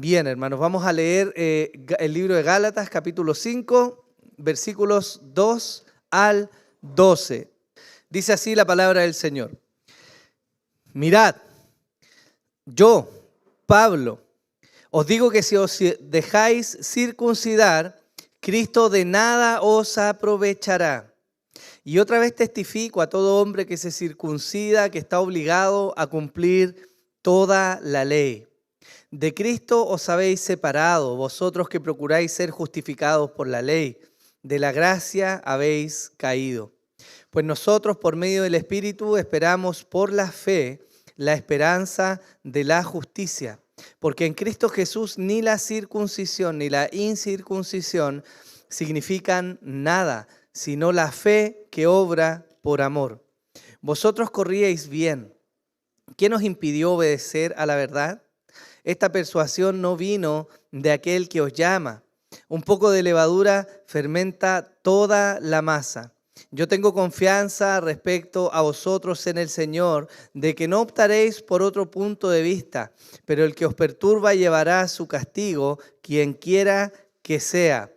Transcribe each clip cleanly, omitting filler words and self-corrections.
Bien, hermanos, vamos a leer el libro de Gálatas, capítulo 5, versículos 2 al 12. Dice así la palabra del Señor. Mirad, yo, Pablo, os digo que si os dejáis circuncidar, Cristo de nada os aprovechará. Y otra vez testifico a todo hombre que se circuncida, que está obligado a cumplir toda la ley. De Cristo os habéis separado, vosotros que procuráis ser justificados por la ley. De la gracia habéis caído. Pues nosotros, por medio del Espíritu, esperamos por la fe la esperanza de la justicia. Porque en Cristo Jesús ni la circuncisión ni la incircuncisión significan nada, sino la fe que obra por amor. Vosotros corríais bien. ¿Qué nos impidió obedecer a la verdad? Esta persuasión no vino de aquel que os llama. Un poco de levadura fermenta toda la masa. Yo tengo confianza respecto a vosotros en el Señor, de que no optaréis por otro punto de vista, pero el que os perturba llevará su castigo, quien quiera que sea.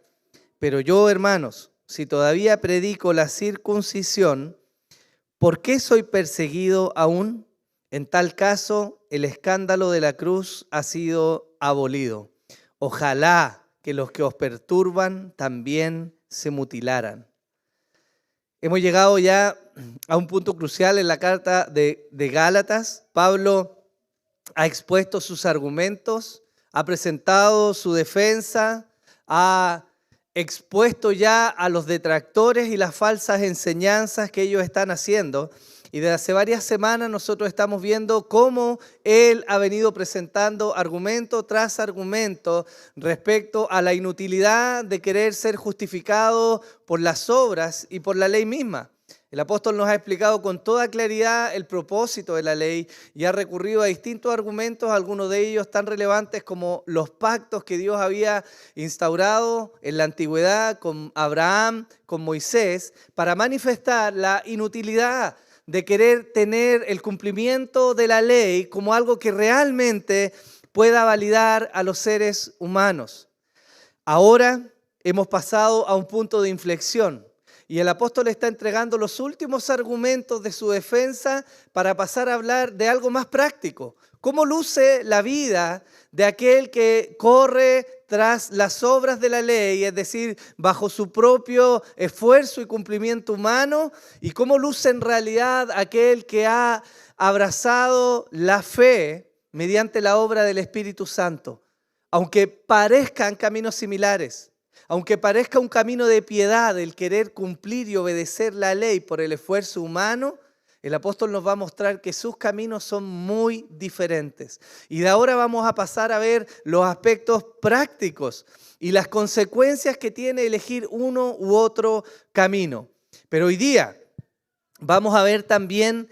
Pero yo, hermanos, si todavía predico la circuncisión, ¿por qué soy perseguido aún? En tal caso, el escándalo de la cruz ha sido abolido. Ojalá que los que os perturban también se mutilaran. Hemos llegado ya a un punto crucial en la carta de Gálatas. Pablo ha expuesto sus argumentos, ha presentado su defensa, ha expuesto ya a los detractores y las falsas enseñanzas que ellos están haciendo. Y desde hace varias semanas nosotros estamos viendo cómo él ha venido presentando argumento tras argumento respecto a la inutilidad de querer ser justificado por las obras y por la ley misma. El apóstol nos ha explicado con toda claridad el propósito de la ley y ha recurrido a distintos argumentos, algunos de ellos tan relevantes como los pactos que Dios había instaurado en la antigüedad con Abraham, con Moisés, para manifestar la inutilidad de querer tener el cumplimiento de la ley como algo que realmente pueda validar a los seres humanos. Ahora hemos pasado a un punto de inflexión y el apóstol está entregando los últimos argumentos de su defensa para pasar a hablar de algo más práctico. ¿Cómo luce la vida de aquel que corre tras las obras de la ley, es decir, bajo su propio esfuerzo y cumplimiento humano? ¿Y cómo luce en realidad aquel que ha abrazado la fe mediante la obra del Espíritu Santo? Aunque parezcan caminos similares, aunque parezca un camino de piedad el querer cumplir y obedecer la ley por el esfuerzo humano, el apóstol nos va a mostrar que sus caminos son muy diferentes. Y de ahora vamos a pasar a ver los aspectos prácticos y las consecuencias que tiene elegir uno u otro camino. Pero hoy día vamos a ver también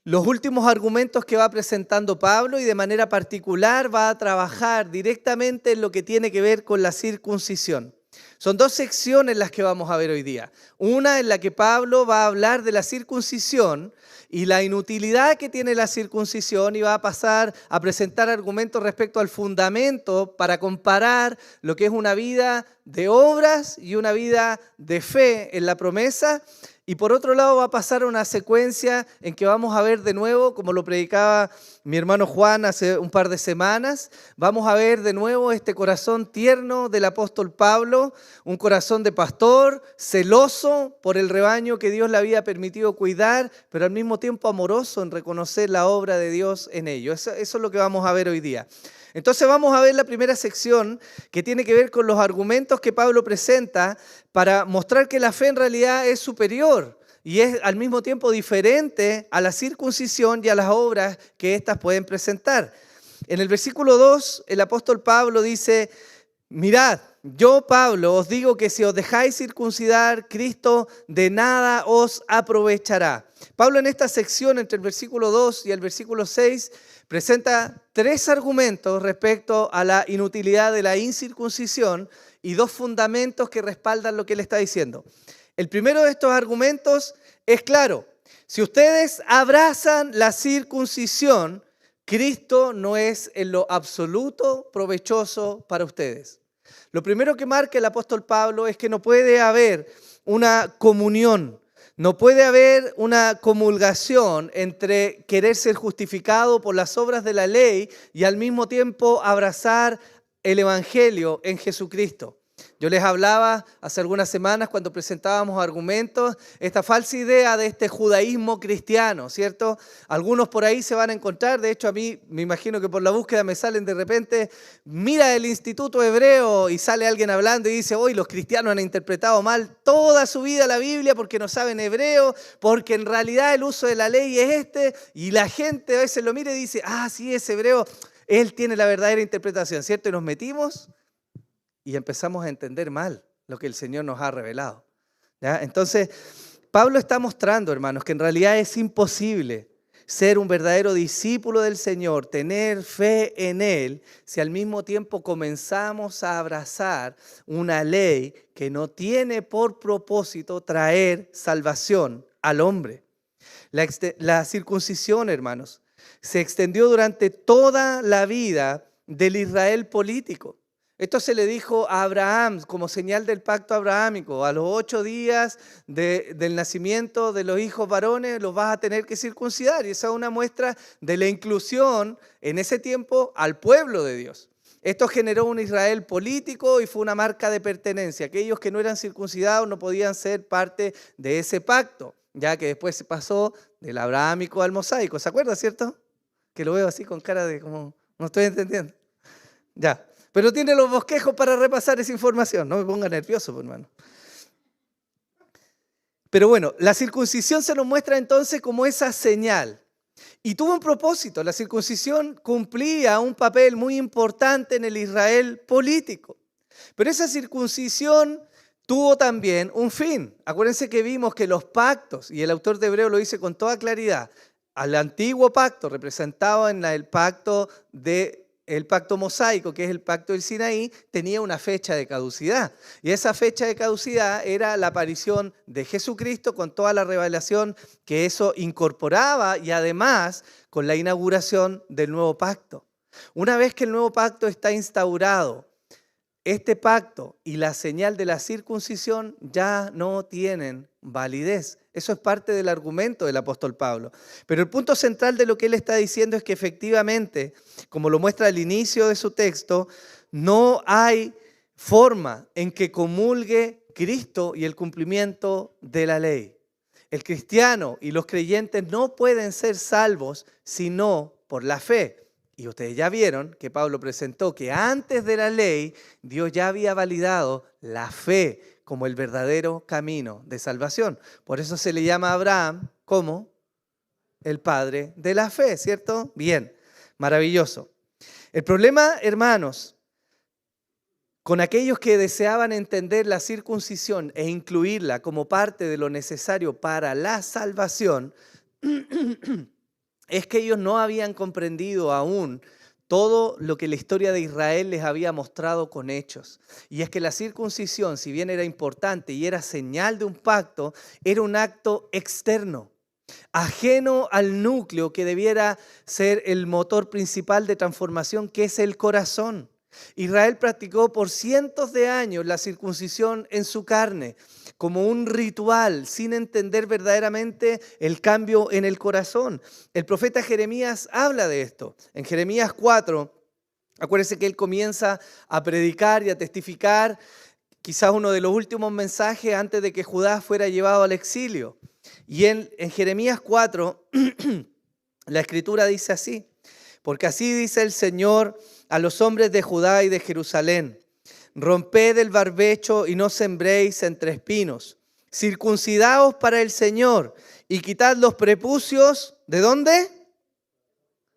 los últimos argumentos que va presentando Pablo y de manera particular va a trabajar directamente en lo que tiene que ver con la circuncisión. Son dos secciones las que vamos a ver hoy día. Una en la que Pablo va a hablar de la circuncisión y la inutilidad que tiene la circuncisión y va a pasar a presentar argumentos respecto al fundamento para comparar lo que es una vida de obras y una vida de fe en la promesa. Y por otro lado va a pasar una secuencia en que vamos a ver de nuevo, como lo predicaba mi hermano Juan hace un par de semanas, vamos a ver de nuevo este corazón tierno del apóstol Pablo, un corazón de pastor, celoso por el rebaño que Dios le había permitido cuidar, pero al mismo tiempo amoroso en reconocer la obra de Dios en ello. Eso es lo que vamos a ver hoy día. Entonces vamos a ver la primera sección que tiene que ver con los argumentos que Pablo presenta para mostrar que la fe en realidad es superior y es al mismo tiempo diferente a la circuncisión y a las obras que éstas pueden presentar. En el versículo 2, el apóstol Pablo dice: mirad, yo, Pablo, os digo que si os dejáis circuncidar, Cristo de nada os aprovechará. Pablo en esta sección, entre el versículo 2 y el versículo 6, presenta tres argumentos respecto a la inutilidad de la incircuncisión y dos fundamentos que respaldan lo que él está diciendo. El primero de estos argumentos es claro: si ustedes abrazan la circuncisión, Cristo no es en lo absoluto provechoso para ustedes. Lo primero que marca el apóstol Pablo es que no puede haber una comunión, no puede haber una comulgación entre querer ser justificado por las obras de la ley y al mismo tiempo abrazar el evangelio en Jesucristo. Yo les hablaba hace algunas semanas cuando presentábamos argumentos, esta falsa idea de este judaísmo cristiano, ¿cierto? Algunos por ahí se van a encontrar, de hecho a mí me imagino que por la búsqueda me salen de repente, mira el Instituto Hebreo y sale alguien hablando y dice, hoy los cristianos han interpretado mal toda su vida la Biblia porque no saben hebreo, porque en realidad el uso de la ley es este, y la gente a veces lo mira y dice, sí es hebreo, él tiene la verdadera interpretación, ¿cierto? Y nos metimos y empezamos a entender mal lo que el Señor nos ha revelado, ¿ya? Entonces, Pablo está mostrando, hermanos, que en realidad es imposible ser un verdadero discípulo del Señor, tener fe en Él, si al mismo tiempo comenzamos a abrazar una ley que no tiene por propósito traer salvación al hombre. La circuncisión, hermanos, se extendió durante toda la vida del Israel político. Esto se le dijo a Abraham como señal del pacto abrahámico. A los 8 días del nacimiento de los hijos varones los vas a tener que circuncidar. Y esa es una muestra de la inclusión en ese tiempo al pueblo de Dios. Esto generó un Israel político y fue una marca de pertenencia. Aquellos que no eran circuncidados no podían ser parte de ese pacto, ya que después se pasó del abrahámico al mosaico. ¿Se acuerda, cierto? Que lo veo así con cara de como, no estoy entendiendo. Ya. Pero tiene los bosquejos para repasar esa información. No me ponga nervioso, pues, hermano. Pero bueno, la circuncisión se nos muestra entonces como esa señal. Y tuvo un propósito. La circuncisión cumplía un papel muy importante en el Israel político. Pero esa circuncisión tuvo también un fin. Acuérdense que vimos que los pactos, y el autor de Hebreo lo dice con toda claridad, al antiguo pacto representado en el pacto mosaico, que es el pacto del Sinaí, tenía una fecha de caducidad. Y esa fecha de caducidad era la aparición de Jesucristo con toda la revelación que eso incorporaba y además con la inauguración del nuevo pacto. Una vez que el nuevo pacto está instaurado, este pacto y la señal de la circuncisión ya no tienen validez. Eso es parte del argumento del apóstol Pablo. Pero el punto central de lo que él está diciendo es que efectivamente, como lo muestra el inicio de su texto, no hay forma en que comulgue Cristo y el cumplimiento de la ley. El cristiano y los creyentes no pueden ser salvos sino por la fe. Y ustedes ya vieron que Pablo presentó que antes de la ley, Dios ya había validado la fe como el verdadero camino de salvación. Por eso se le llama a Abraham como el padre de la fe, ¿cierto? Bien, maravilloso. El problema, hermanos, con aquellos que deseaban entender la circuncisión e incluirla como parte de lo necesario para la salvación, es que ellos no habían comprendido aún todo lo que la historia de Israel les había mostrado con hechos. Y es que la circuncisión, si bien era importante y era señal de un pacto, era un acto externo, ajeno al núcleo que debiera ser el motor principal de transformación, que es el corazón. Israel practicó por cientos de años la circuncisión en su carne, como un ritual, sin entender verdaderamente el cambio en el corazón. El profeta Jeremías habla de esto. En Jeremías 4, acuérdense que él comienza a predicar y a testificar, quizás uno de los últimos mensajes antes de que Judá fuera llevado al exilio. Y en Jeremías 4, la escritura dice así: porque así dice el Señor a los hombres de Judá y de Jerusalén: romped el barbecho y no sembréis entre espinos. Circuncidaos para el Señor y quitad los prepucios, ¿de dónde?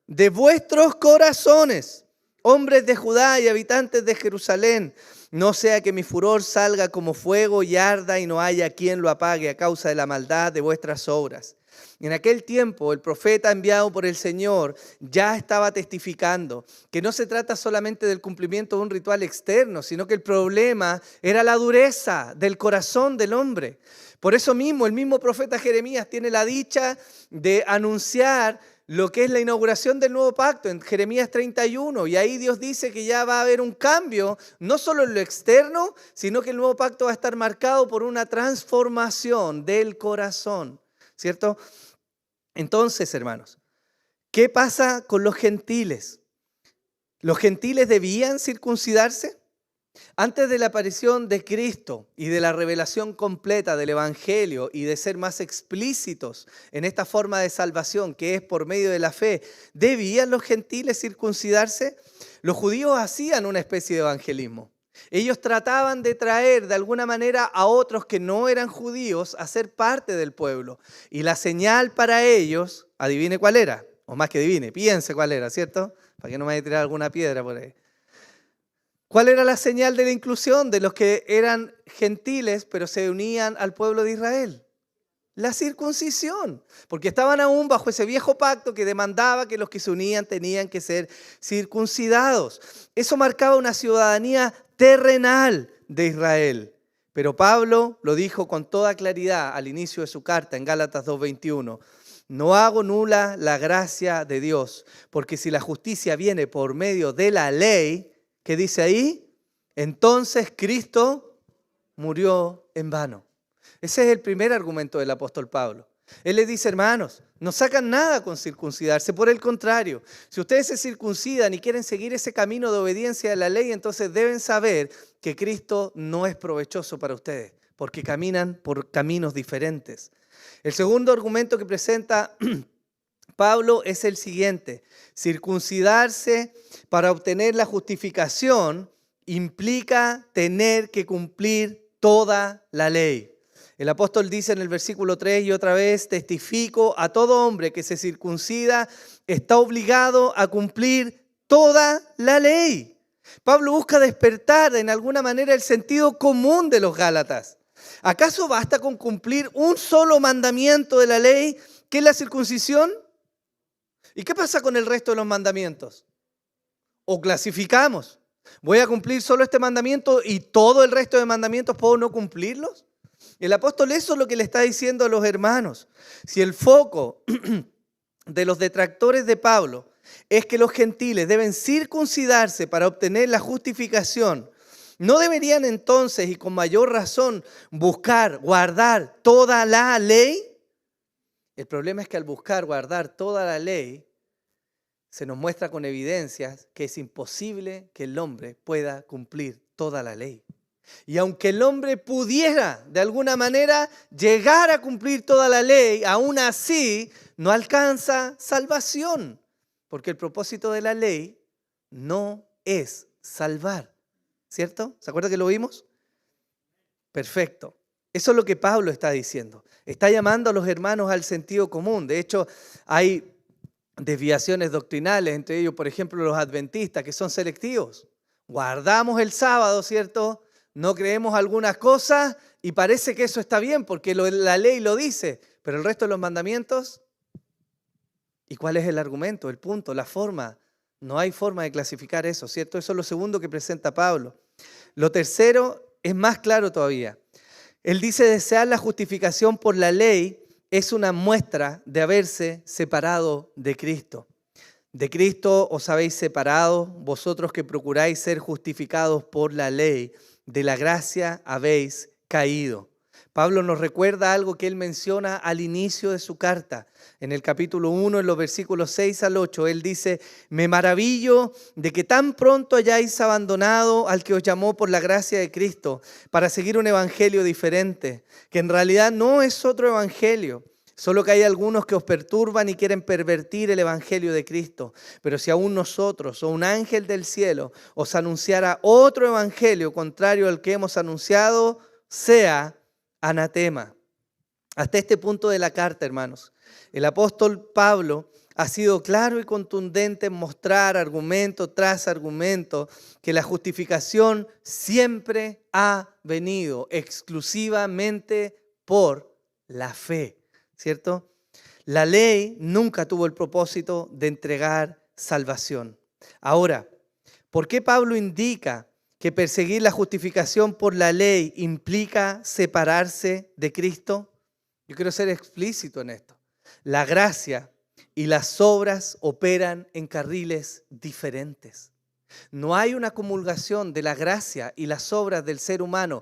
De vuestros corazones, hombres de Judá y habitantes de Jerusalén. No sea que mi furor salga como fuego y arda y no haya quien lo apague a causa de la maldad de vuestras obras. En aquel tiempo el profeta enviado por el Señor ya estaba testificando que no se trata solamente del cumplimiento de un ritual externo, sino que el problema era la dureza del corazón del hombre. Por eso mismo el mismo profeta Jeremías tiene la dicha de anunciar lo que es la inauguración del nuevo pacto en Jeremías 31. Y ahí Dios dice que ya va a haber un cambio, no solo en lo externo, sino que el nuevo pacto va a estar marcado por una transformación del corazón, ¿cierto? Entonces, hermanos, ¿qué pasa con los gentiles? ¿Los gentiles debían circuncidarse? Antes de la aparición de Cristo y de la revelación completa del Evangelio y de ser más explícitos en esta forma de salvación que es por medio de la fe, ¿debían los gentiles circuncidarse? Los judíos hacían una especie de evangelismo. Ellos trataban de traer de alguna manera a otros que no eran judíos a ser parte del pueblo. Y la señal para ellos, adivine cuál era, o más que adivine, piense cuál era, ¿cierto? Para que no me vaya a tirar alguna piedra por ahí. ¿Cuál era la señal de la inclusión de los que eran gentiles pero se unían al pueblo de Israel? La circuncisión, porque estaban aún bajo ese viejo pacto que demandaba que los que se unían tenían que ser circuncidados. Eso marcaba una ciudadanía terrenal de Israel. Pero Pablo lo dijo con toda claridad al inicio de su carta en Gálatas 2:21. No hago nula la gracia de Dios, porque si la justicia viene por medio de la ley, ¿qué dice ahí? Entonces Cristo murió en vano. Ese es el primer argumento del apóstol Pablo. Él les dice, hermanos, no sacan nada con circuncidarse. Por el contrario, si ustedes se circuncidan y quieren seguir ese camino de obediencia a la ley, entonces deben saber que Cristo no es provechoso para ustedes, porque caminan por caminos diferentes. El segundo argumento que presenta Pablo es el siguiente: circuncidarse para obtener la justificación implica tener que cumplir toda la ley. El apóstol dice en el versículo 3, y otra vez, testifico a todo hombre que se circuncida, está obligado a cumplir toda la ley. Pablo busca despertar en alguna manera el sentido común de los Gálatas. ¿Acaso basta con cumplir un solo mandamiento de la ley, que es la circuncisión? ¿Y qué pasa con el resto de los mandamientos? O clasificamos. ¿Voy a cumplir solo este mandamiento y todo el resto de mandamientos puedo no cumplirlos? El apóstol eso es lo que le está diciendo a los hermanos. Si el foco de los detractores de Pablo es que los gentiles deben circuncidarse para obtener la justificación, ¿no deberían entonces y con mayor razón buscar, guardar toda la ley? El problema es que al buscar, guardar toda la ley, se nos muestra con evidencias que es imposible que el hombre pueda cumplir toda la ley. Y aunque el hombre pudiera de alguna manera llegar a cumplir toda la ley, aún así no alcanza salvación, porque el propósito de la ley no es salvar, ¿cierto? ¿Se acuerda que lo vimos? Perfecto. Eso es lo que Pablo está diciendo. Está llamando a los hermanos al sentido común. De hecho, hay desviaciones doctrinales, entre ellos, por ejemplo, los adventistas, que son selectivos. Guardamos el sábado, ¿cierto? No creemos algunas cosas y parece que eso está bien porque la ley lo dice, pero el resto de los mandamientos, ¿y cuál es el argumento, el punto, la forma? No hay forma de clasificar eso, ¿cierto? Eso es lo segundo que presenta Pablo. Lo tercero es más claro todavía. Él dice desear la justificación por la ley es una muestra de haberse separado de Cristo. De Cristo os habéis separado, vosotros que procuráis ser justificados por la ley, de la gracia habéis caído. Pablo nos recuerda algo que él menciona al inicio de su carta. En el capítulo 1, en los versículos 6 al 8, él dice, me maravillo de que tan pronto hayáis abandonado al que os llamó por la gracia de Cristo para seguir un evangelio diferente, que en realidad no es otro evangelio. Solo que hay algunos que os perturban y quieren pervertir el evangelio de Cristo. Pero si aún nosotros o un ángel del cielo os anunciara otro evangelio contrario al que hemos anunciado, sea anatema. Hasta este punto de la carta, hermanos, el apóstol Pablo ha sido claro y contundente en mostrar argumento tras argumento que la justificación siempre ha venido exclusivamente por la fe. ¿Cierto? La ley nunca tuvo el propósito de entregar salvación. Ahora, ¿por qué Pablo indica que perseguir la justificación por la ley implica separarse de Cristo? Yo quiero ser explícito en esto. La gracia y y las obras operan en carriles diferentes. No hay una comulgación de la gracia y las obras del ser humano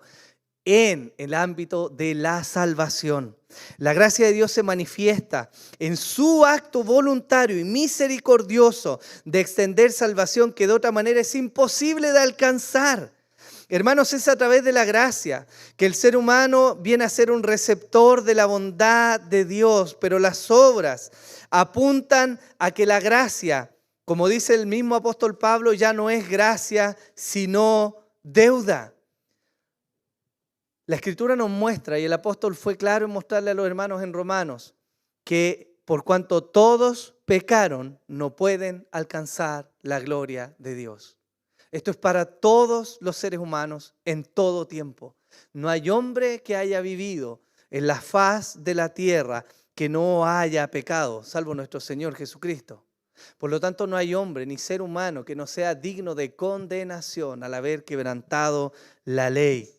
en el ámbito de la salvación. La gracia de Dios se manifiesta en su acto voluntario y misericordioso de extender salvación que de otra manera es imposible de alcanzar. Hermanos, es a través de la gracia que el ser humano viene a ser un receptor de la bondad de Dios, pero las obras apuntan a que la gracia, como dice el mismo apóstol Pablo, ya no es gracia, sino deuda. La Escritura nos muestra, y el apóstol fue claro en mostrarle a los hermanos en Romanos, que por cuanto todos pecaron, no pueden alcanzar la gloria de Dios. Esto es para todos los seres humanos en todo tiempo. No hay hombre que haya vivido en la faz de la tierra que no haya pecado, salvo nuestro Señor Jesucristo. Por lo tanto, no hay hombre ni ser humano que no sea digno de condenación al haber quebrantado la ley.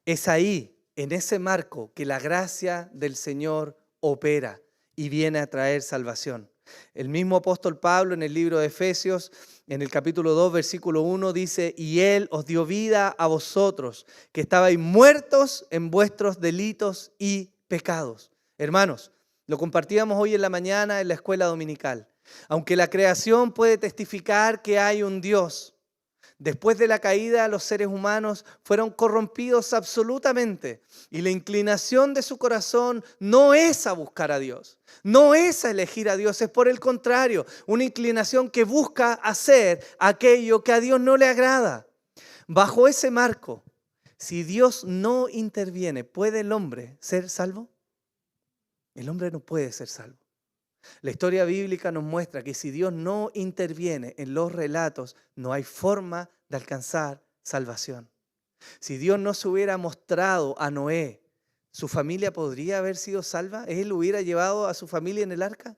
Es ahí, en ese marco, que la gracia del Señor opera y viene a traer salvación. El mismo apóstol Pablo en el libro de Efesios, en el capítulo 2, versículo 1, dice: y Él os dio vida a vosotros, que estabais muertos en vuestros delitos y pecados. Hermanos, lo compartíamos hoy en la mañana en la escuela dominical. Aunque la creación puede testificar que hay un Dios, después de la caída, los seres humanos fueron corrompidos absolutamente y la inclinación de su corazón no es a buscar a Dios, no es a elegir a Dios, es por el contrario, una inclinación que busca hacer aquello que a Dios no le agrada. Bajo ese marco, si Dios no interviene, ¿puede el hombre ser salvo? El hombre no puede ser salvo. La historia bíblica nos muestra que si Dios no interviene en los relatos, no hay forma de alcanzar salvación. Si Dios no se hubiera mostrado a Noé, ¿su familia podría haber sido salva? ¿Él hubiera llevado a su familia en el arca?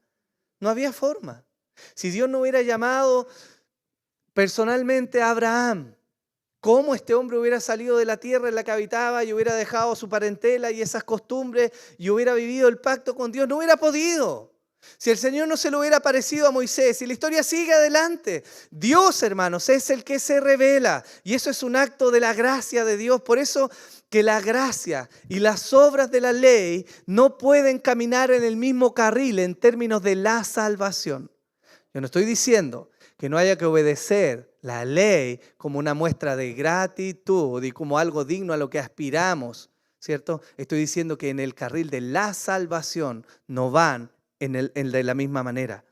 No había forma. Si Dios no hubiera llamado personalmente a Abraham, ¿cómo este hombre hubiera salido de la tierra en la que habitaba y hubiera dejado su parentela y esas costumbres y hubiera vivido el pacto con Dios? No hubiera podido. Si el Señor no se lo hubiera parecido a Moisés, y la historia sigue adelante. Dios, hermanos, es el que se revela. Y eso es un acto de la gracia de Dios. Por eso que la gracia y las obras de la ley no pueden caminar en el mismo carril en términos de la salvación. Yo no estoy diciendo que no haya que obedecer la ley como una muestra de gratitud y como algo digno a lo que aspiramos, ¿cierto? Estoy diciendo que en el carril de la salvación no van de la misma manera.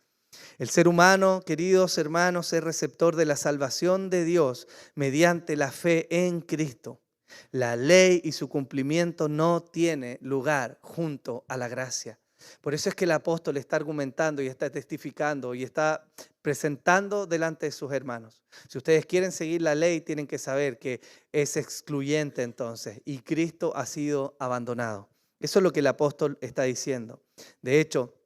El ser humano, queridos hermanos, es receptor de la salvación de Dios mediante la fe en Cristo. La ley y su cumplimiento no tiene lugar junto a la gracia. Por eso es que el apóstol está argumentando y está testificando y está presentando delante de sus hermanos. Si ustedes quieren seguir la ley, tienen que saber que es excluyente entonces y Cristo ha sido abandonado. Eso es lo que el apóstol está diciendo. De hecho,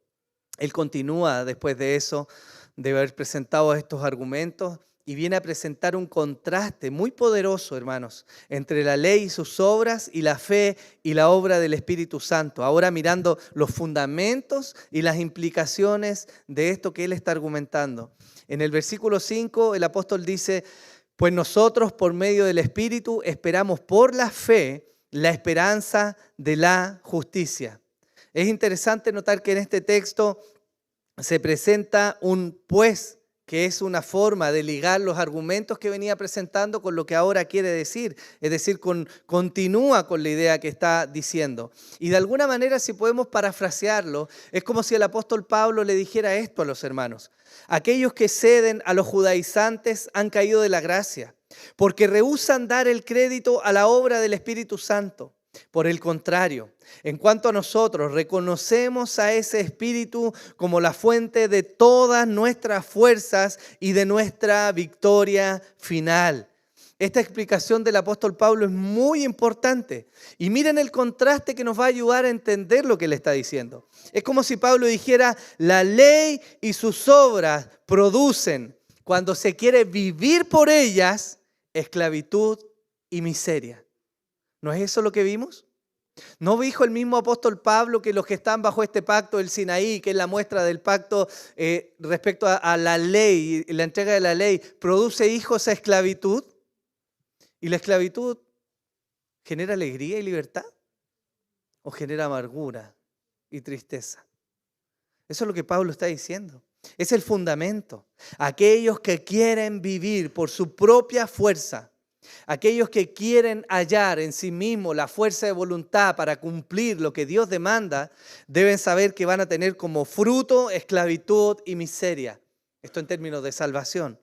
él continúa después de eso, de haber presentado estos argumentos, y viene a presentar un contraste muy poderoso, hermanos, entre la ley y sus obras y la fe y la obra del Espíritu Santo. Ahora mirando los fundamentos y las implicaciones de esto que él está argumentando. En el versículo 5 el apóstol dice: pues nosotros por medio del Espíritu esperamos por la fe la esperanza de la justicia. Es interesante notar que en este texto se presenta un pues, que es una forma de ligar los argumentos que venía presentando con lo que ahora quiere decir. Es decir, continúa con la idea que está diciendo. Y de alguna manera, si podemos parafrasearlo, es como si el apóstol Pablo le dijera esto a los hermanos: aquellos que ceden a los judaizantes han caído de la gracia, porque rehúsan dar el crédito a la obra del Espíritu Santo. Por el contrario, en cuanto a nosotros, reconocemos a ese Espíritu como la fuente de todas nuestras fuerzas y de nuestra victoria final. Esta explicación del apóstol Pablo es muy importante. Y miren el contraste que nos va a ayudar a entender lo que él está diciendo. Es como si Pablo dijera: la ley y sus obras producen, cuando se quiere vivir por ellas, esclavitud y miseria. ¿No es eso lo que vimos? ¿No dijo el mismo apóstol Pablo que los que están bajo este pacto del Sinaí, que es la muestra del pacto respecto a la ley, la entrega de la ley, produce hijos a esclavitud? ¿Y la esclavitud genera alegría y libertad? ¿O genera amargura y tristeza? Eso es lo que Pablo está diciendo. Es el fundamento. Aquellos que quieren vivir por su propia fuerza, aquellos que quieren hallar en sí mismos la fuerza de voluntad para cumplir lo que Dios demanda, deben saber que van a tener como fruto esclavitud y miseria. Esto en términos de salvación.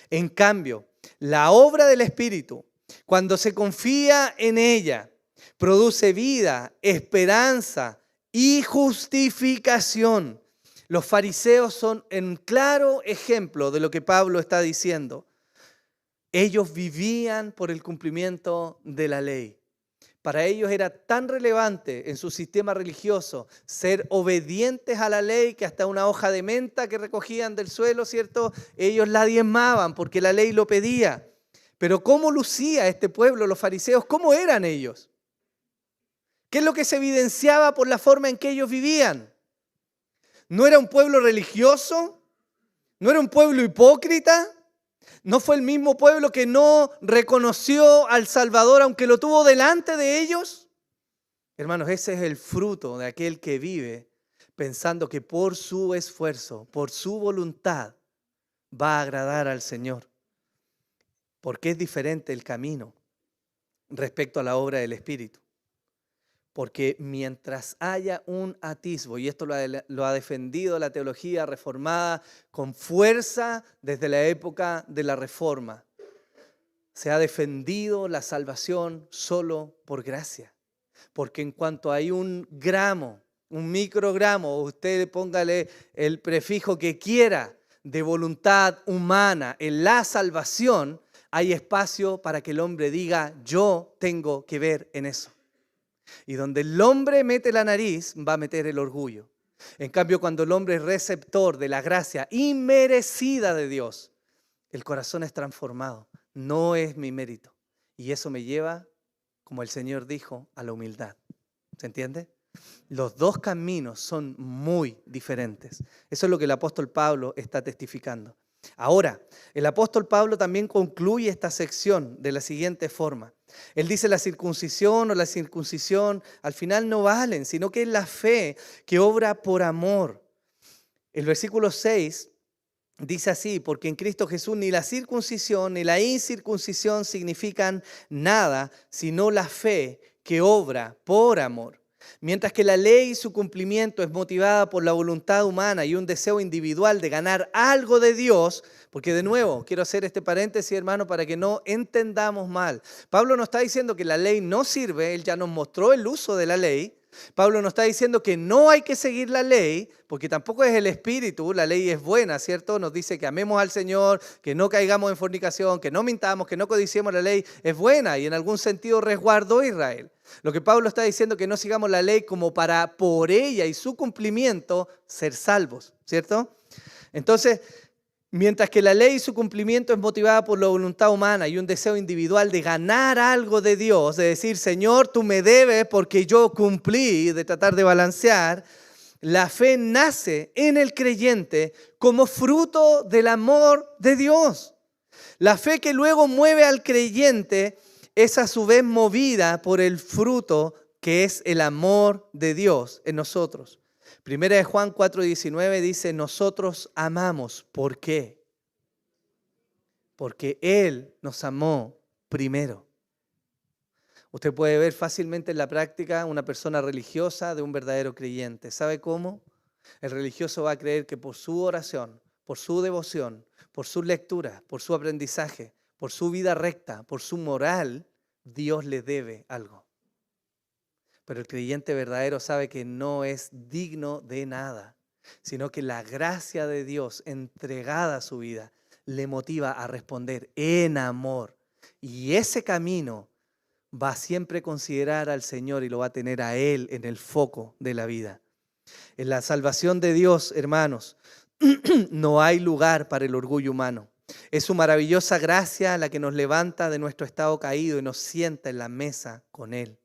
En cambio, la obra del Espíritu, cuando se confía en ella, produce vida, esperanza y justificación. Los fariseos son un claro ejemplo de lo que Pablo está diciendo. Ellos vivían por el cumplimiento de la ley. Para ellos era tan relevante en su sistema religioso ser obedientes a la ley que hasta una hoja de menta que recogían del suelo, ¿cierto? Ellos la diezmaban porque la ley lo pedía. Pero ¿cómo lucía este pueblo, los fariseos? ¿Cómo eran ellos? ¿Qué es lo que se evidenciaba por la forma en que ellos vivían? ¿No era un pueblo religioso? ¿No era un pueblo hipócrita? ¿No fue el mismo pueblo que no reconoció al Salvador aunque lo tuvo delante de ellos? Hermanos, ese es el fruto de aquel que vive pensando que por su esfuerzo, por su voluntad, va a agradar al Señor. Porque es diferente el camino respecto a la obra del Espíritu. Porque mientras haya un atisbo, y esto lo ha defendido la teología reformada con fuerza desde la época de la Reforma, se ha defendido la salvación solo por gracia. Porque en cuanto hay un gramo, un microgramo, usted póngale el prefijo que quiera, de voluntad humana en la salvación, hay espacio para que el hombre diga, yo tengo que ver en eso. Y donde el hombre mete la nariz, va a meter el orgullo. En cambio, cuando el hombre es receptor de la gracia inmerecida de Dios, el corazón es transformado. No es mi mérito. Y eso me lleva, como el Señor dijo, a la humildad. ¿Se entiende? Los dos caminos son muy diferentes. Eso es lo que el apóstol Pablo está testificando. Ahora, el apóstol Pablo también concluye esta sección de la siguiente forma. Él dice la circuncisión o la circuncisión al final no valen, sino que es la fe que obra por amor. El versículo 6 dice así, porque en Cristo Jesús ni la circuncisión ni la incircuncisión significan nada, sino la fe que obra por amor. Mientras que la ley y su cumplimiento es motivada por la voluntad humana y un deseo individual de ganar algo de Dios, porque de nuevo, quiero hacer este paréntesis, hermano, para que no entendamos mal. Pablo no está diciendo que la ley no sirve, él ya nos mostró el uso de la ley. Pablo no está diciendo que no hay que seguir la ley, porque tampoco es el espíritu, la ley es buena, ¿cierto? Nos dice que amemos al Señor, que no caigamos en fornicación, que no mintamos, que no codiciemos, la ley es buena y en algún sentido resguardó a Israel. Lo que Pablo está diciendo es que no sigamos la ley como para por ella y su cumplimiento ser salvos, ¿cierto? Entonces, mientras que la ley y su cumplimiento es motivada por la voluntad humana y un deseo individual de ganar algo de Dios, de decir, Señor, tú me debes porque yo cumplí, de tratar de balancear, la fe nace en el creyente como fruto del amor de Dios. La fe que luego mueve al creyente es a su vez movida por el fruto que es el amor de Dios en nosotros. Primera de Juan 4:19 dice, nosotros amamos. ¿Por qué? Porque Él nos amó primero. Usted puede ver fácilmente en la práctica una persona religiosa de un verdadero creyente. ¿Sabe cómo? El religioso va a creer que por su oración, por su devoción, por sus lecturas, por su aprendizaje, por su vida recta, por su moral, Dios le debe algo. Pero el creyente verdadero sabe que no es digno de nada, sino que la gracia de Dios entregada a su vida le motiva a responder en amor. Y ese camino va a siempre considerar al Señor y lo va a tener a Él en el foco de la vida. En la salvación de Dios, hermanos, no hay lugar para el orgullo humano. Es su maravillosa gracia la que nos levanta de nuestro estado caído y nos sienta en la mesa con Él.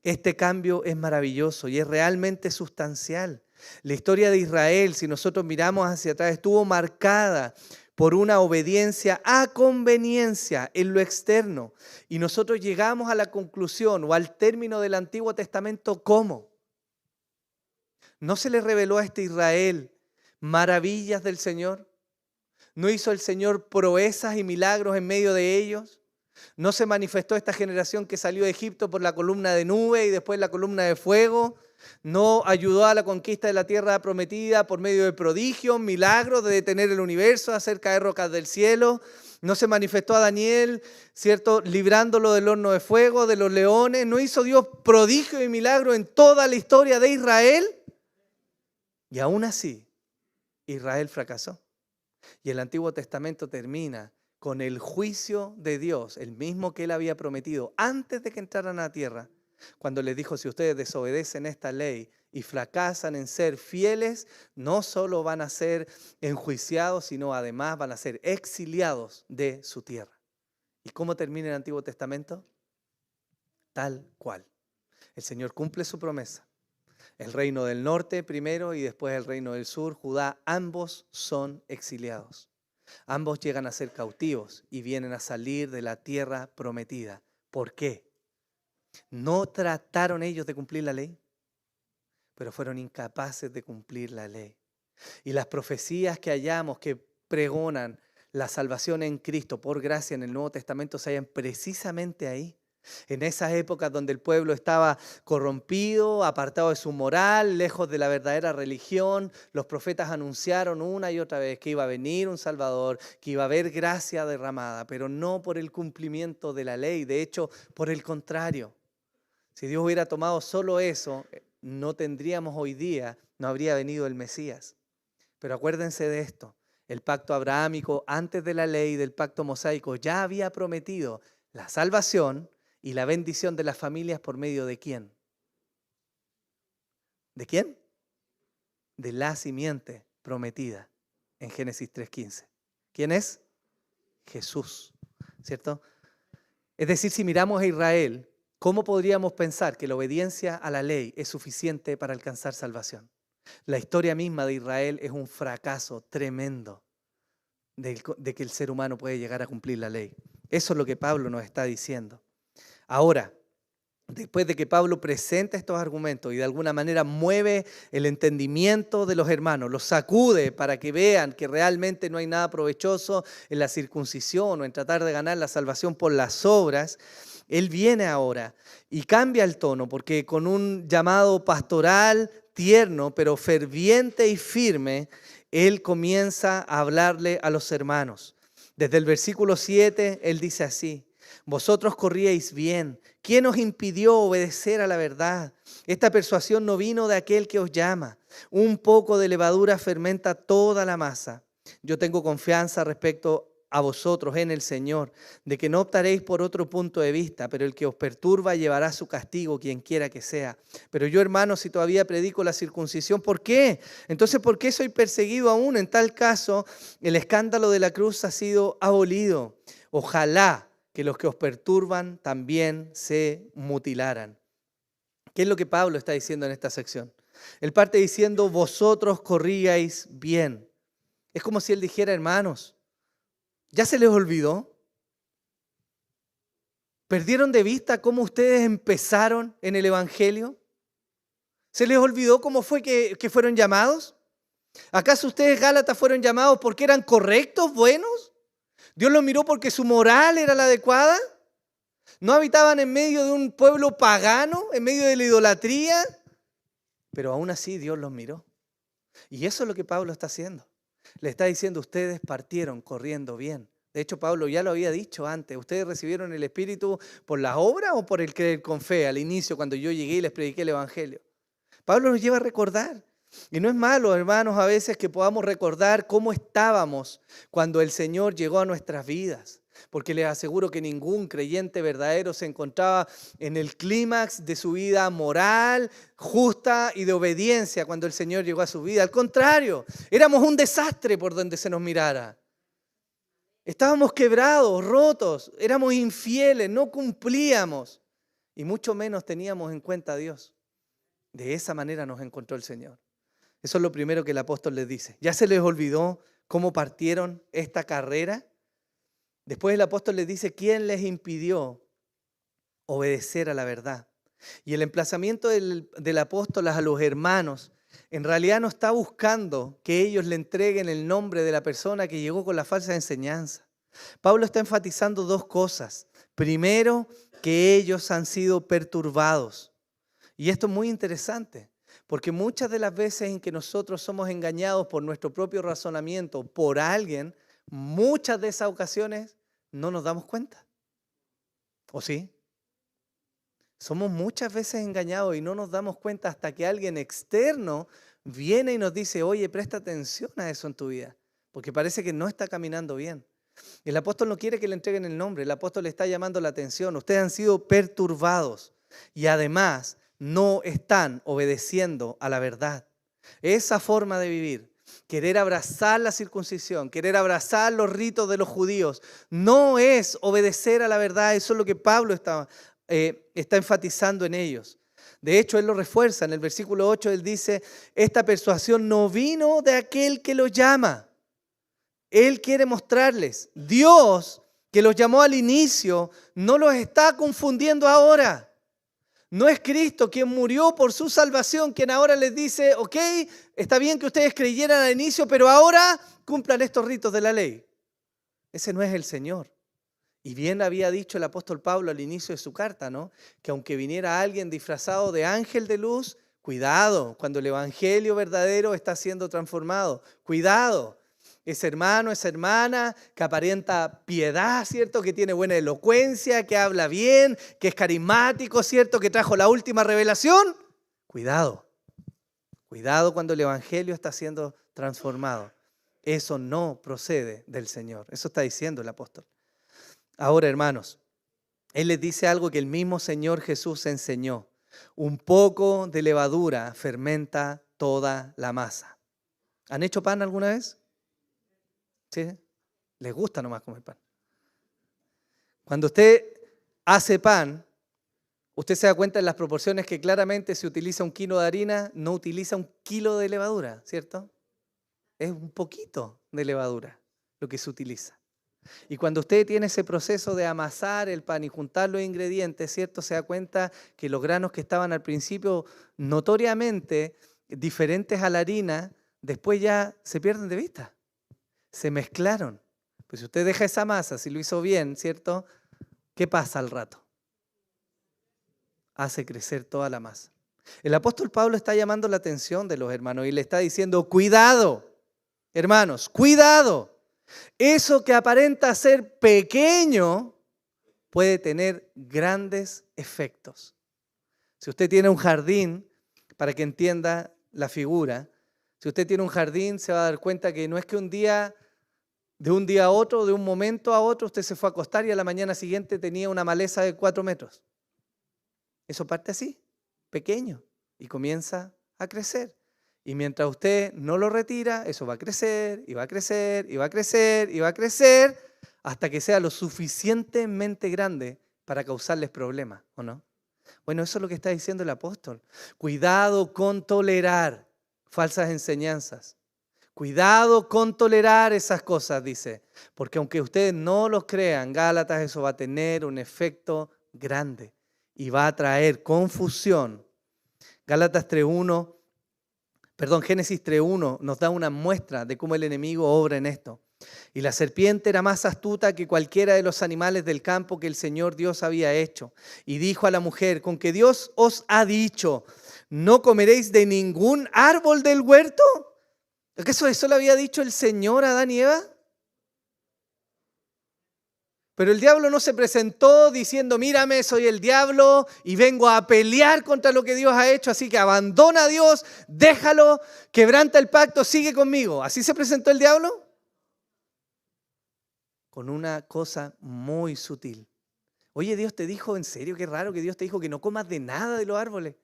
Este cambio es maravilloso y es realmente sustancial. La historia de Israel, si nosotros miramos hacia atrás, estuvo marcada por una obediencia a conveniencia en lo externo. Y nosotros llegamos a la conclusión o al término del Antiguo Testamento, ¿cómo? ¿No se le reveló a este Israel maravillas del Señor? ¿No hizo el Señor proezas y milagros en medio de ellos? ¿No se manifestó esta generación que salió de Egipto por la columna de nube y después la columna de fuego? ¿No ayudó a la conquista de la tierra prometida por medio de prodigios, milagros, de detener el universo, hacer caer rocas del cielo? ¿No se manifestó a Daniel, cierto, librándolo del horno de fuego, de los leones? ¿No hizo Dios prodigios y milagros en toda la historia de Israel? Y aún así, Israel fracasó. Y el Antiguo Testamento termina con el juicio de Dios, el mismo que Él había prometido antes de que entraran a la tierra, cuando les dijo: si ustedes desobedecen esta ley y fracasan en ser fieles, no solo van a ser enjuiciados, sino además van a ser exiliados de su tierra. ¿Y cómo termina el Antiguo Testamento? Tal cual. El Señor cumple su promesa. El reino del norte primero y después el reino del sur, Judá, ambos son exiliados. Ambos llegan a ser cautivos y vienen a salir de la tierra prometida. ¿Por qué? No trataron ellos de cumplir la ley, pero fueron incapaces de cumplir la ley. Y las profecías que hallamos que pregonan la salvación en Cristo por gracia en el Nuevo Testamento se hallan precisamente ahí. En esas épocas donde el pueblo estaba corrompido, apartado de su moral, lejos de la verdadera religión, los profetas anunciaron una y otra vez que iba a venir un Salvador, que iba a haber gracia derramada, pero no por el cumplimiento de la ley, de hecho, por el contrario. Si Dios hubiera tomado solo eso, no tendríamos hoy día, no habría venido el Mesías. Pero acuérdense de esto, el pacto abrahámico antes de la ley del pacto mosaico ya había prometido la salvación y la bendición de las familias por medio de ¿quién? ¿De quién? De la simiente prometida en Génesis 3:15. ¿Quién es? Jesús, ¿cierto? Es decir, si miramos a Israel, ¿cómo podríamos pensar que la obediencia a la ley es suficiente para alcanzar salvación? La historia misma de Israel es un fracaso tremendo de que el ser humano puede llegar a cumplir la ley. Eso es lo que Pablo nos está diciendo. Ahora, después de que Pablo presenta estos argumentos y de alguna manera mueve el entendimiento de los hermanos, los sacude para que vean que realmente no hay nada provechoso en la circuncisión o en tratar de ganar la salvación por las obras, él viene ahora y cambia el tono, porque con un llamado pastoral tierno, pero ferviente y firme, él comienza a hablarle a los hermanos. Desde el versículo 7, él dice así: vosotros corríais bien. ¿Quién os impidió obedecer a la verdad? Esta persuasión no vino de aquel que os llama. Un poco de levadura fermenta toda la masa. Yo tengo confianza respecto a vosotros en el Señor, de que no optaréis por otro punto de vista, pero el que os perturba llevará su castigo, quien quiera que sea. Pero yo, hermanos, si todavía predico la circuncisión, ¿por qué? Entonces, ¿por qué soy perseguido aún? En tal caso, el escándalo de la cruz ha sido abolido. Ojalá que los que os perturban también se mutilaran. ¿Qué es lo que Pablo está diciendo en esta sección? Él parte diciendo: vosotros corríais bien. Es como si él dijera: hermanos, ¿ya se les olvidó? ¿Perdieron de vista cómo ustedes empezaron en el Evangelio? ¿Se les olvidó cómo fue que fueron llamados? ¿Acaso ustedes, Gálatas, fueron llamados porque eran correctos, buenos? ¿Dios los miró porque su moral era la adecuada? ¿No habitaban en medio de un pueblo pagano, en medio de la idolatría? Pero aún así Dios los miró. Y eso es lo que Pablo está haciendo. Le está diciendo: ustedes partieron corriendo bien. De hecho, Pablo ya lo había dicho antes. ¿Ustedes recibieron el Espíritu por las obras o por el creer con fe? Al inicio, cuando yo llegué y les prediqué el Evangelio. Pablo nos lleva a recordar. Y no es malo, hermanos, a veces que podamos recordar cómo estábamos cuando el Señor llegó a nuestras vidas. Porque les aseguro que ningún creyente verdadero se encontraba en el clímax de su vida moral, justa y de obediencia cuando el Señor llegó a su vida. Al contrario, éramos un desastre por donde se nos mirara. Estábamos quebrados, rotos, éramos infieles, no cumplíamos. y mucho menos teníamos en cuenta a Dios. De esa manera nos encontró el Señor. Eso es lo primero que el apóstol les dice. ¿Ya se les olvidó cómo partieron esta carrera? Después el apóstol les dice quién les impidió obedecer a la verdad. Y el emplazamiento del apóstol a los hermanos en realidad no está buscando que ellos le entreguen el nombre de la persona que llegó con la falsa enseñanza. Pablo está enfatizando dos cosas. Primero, que ellos han sido perturbados. Y esto es muy interesante, porque muchas de las veces en que nosotros somos engañados por nuestro propio razonamiento, por alguien, muchas de esas ocasiones no nos damos cuenta. ¿O sí? Somos muchas veces engañados y no nos damos cuenta hasta que alguien externo viene y nos dice, oye, presta atención a eso en tu vida, porque parece que no está caminando bien. El apóstol no quiere que le entreguen el nombre, el apóstol le está llamando la atención. Ustedes han sido perturbados y además no están obedeciendo a la verdad. Esa forma de vivir, querer abrazar la circuncisión, querer abrazar los ritos de los judíos, no es obedecer a la verdad. Eso es lo que Pablo está enfatizando en ellos. De hecho, él lo refuerza. En el versículo 8, él dice, esta persuasión no vino de aquel que los llama. Él quiere mostrarles, Dios que los llamó al inicio, no los está confundiendo ahora. No es Cristo quien murió por su salvación, quien ahora les dice, ok, está bien que ustedes creyeran al inicio, pero ahora cumplan estos ritos de la ley. Ese no es el Señor. Y bien había dicho el apóstol Pablo al inicio de su carta, ¿no? Que aunque viniera alguien disfrazado de ángel de luz, cuidado, cuando el evangelio verdadero está siendo transformado. Cuidado. Ese hermano, esa hermana que aparenta piedad, ¿cierto? Que tiene buena elocuencia, que habla bien, que es carismático, ¿cierto? Que trajo la última revelación. Cuidado. Cuidado cuando el evangelio está siendo transformado. Eso no procede del Señor. Eso está diciendo el apóstol. Ahora, hermanos, él les dice algo que el mismo Señor Jesús enseñó. Un poco de levadura fermenta toda la masa. ¿Han hecho pan alguna vez? ¿Sí? Les gusta nomás comer pan. Cuando usted hace pan, usted se da cuenta en las proporciones que claramente se utiliza 1 kilo de harina, no utiliza 1 kilo de levadura, ¿cierto? Es un poquito de levadura lo que se utiliza. Y cuando usted tiene ese proceso de amasar el pan y juntar los ingredientes, ¿cierto? Se da cuenta que los granos que estaban al principio notoriamente diferentes a la harina, después ya se pierden de vista. Se mezclaron. Pues si usted deja esa masa, si lo hizo bien, ¿cierto? ¿Qué pasa al rato? Hace crecer toda la masa. El apóstol Pablo está llamando la atención de los hermanos y le está diciendo, cuidado, hermanos, cuidado. Eso que aparenta ser pequeño puede tener grandes efectos. Si usted tiene un jardín, para que entienda la figura, si usted tiene un jardín se va a dar cuenta que no es que de un día a otro, de un momento a otro, usted se fue a acostar y a la mañana siguiente tenía una maleza de 4 metros. Eso parte así, pequeño, y comienza a crecer. Y mientras usted no lo retira, eso va a crecer, y va a crecer, y va a crecer, y va a crecer, hasta que sea lo suficientemente grande para causarles problemas, ¿o no? Bueno, eso es lo que está diciendo el apóstol. Cuidado con tolerar falsas enseñanzas. Cuidado con tolerar esas cosas, dice. Porque aunque ustedes no los crean, Gálatas, eso va a tener un efecto grande y va a traer confusión. Génesis 3:1 nos da una muestra de cómo el enemigo obra en esto. Y la serpiente era más astuta que cualquiera de los animales del campo que el Señor Dios había hecho. Y dijo a la mujer, ¿con que Dios os ha dicho, no comeréis de ningún árbol del huerto? ¿Acaso eso le había dicho el Señor a Adán y Eva? Pero el diablo no se presentó diciendo, mírame, soy el diablo y vengo a pelear contra lo que Dios ha hecho, así que abandona a Dios, déjalo, quebranta el pacto, sigue conmigo. ¿Así se presentó el diablo? Con una cosa muy sutil. Oye, Dios te dijo, en serio, qué raro que Dios te dijo que no comas de nada de los árboles.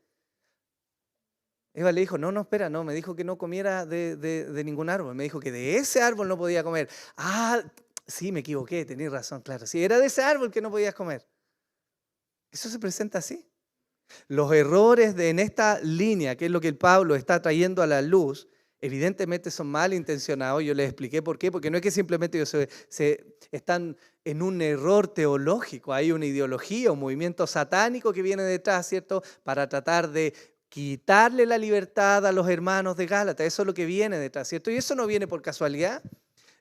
Eva le dijo, no, espera, no, me dijo que no comiera de ningún árbol, me dijo que de ese árbol no podía comer. Ah, sí, me equivoqué, tenés razón, claro. Sí, era de ese árbol que no podías comer. Eso se presenta así. Los errores en esta línea, que es lo que el Pablo está trayendo a la luz, evidentemente son malintencionados. Yo les expliqué por qué, porque no es que simplemente ellos están en un error teológico, hay una ideología, un movimiento satánico que viene detrás, ¿cierto?, para tratar de quitarle la libertad a los hermanos de Gálatas. Eso es lo que viene detrás, ¿cierto? Y eso no viene por casualidad.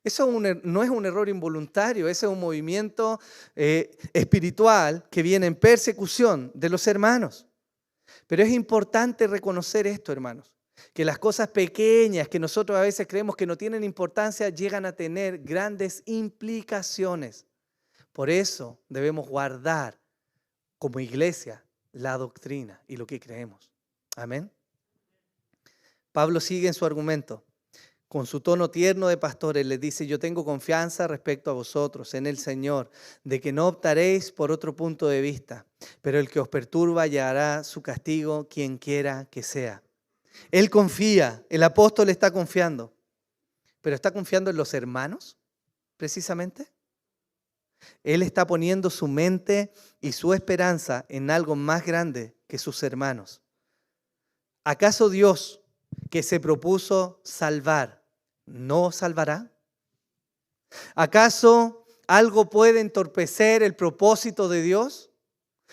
Eso no es un error involuntario, ese es un movimiento espiritual que viene en persecución de los hermanos. Pero es importante reconocer esto, hermanos, que las cosas pequeñas que nosotros a veces creemos que no tienen importancia llegan a tener grandes implicaciones. Por eso debemos guardar como iglesia la doctrina y lo que creemos. Amén. Pablo sigue en su argumento. Con su tono tierno de pastores les dice: yo tengo confianza respecto a vosotros en el Señor, de que no optaréis por otro punto de vista, pero el que os perturba hallará su castigo, quien quiera que sea. Él confía, el apóstol está confiando, pero ¿está confiando en los hermanos precisamente? Él está poniendo su mente y su esperanza en algo más grande que sus hermanos. ¿Acaso Dios, que se propuso salvar, no salvará? ¿Acaso algo puede entorpecer el propósito de Dios?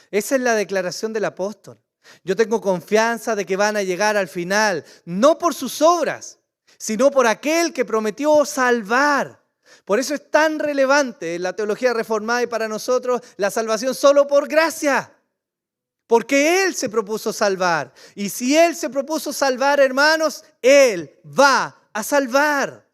Esa es la declaración del apóstol. Yo tengo confianza de que van a llegar al final, no por sus obras, sino por aquel que prometió salvar. Por eso es tan relevante en la teología reformada y para nosotros la salvación solo por gracia. Porque Él se propuso salvar. Y si Él se propuso salvar, hermanos, Él va a salvar.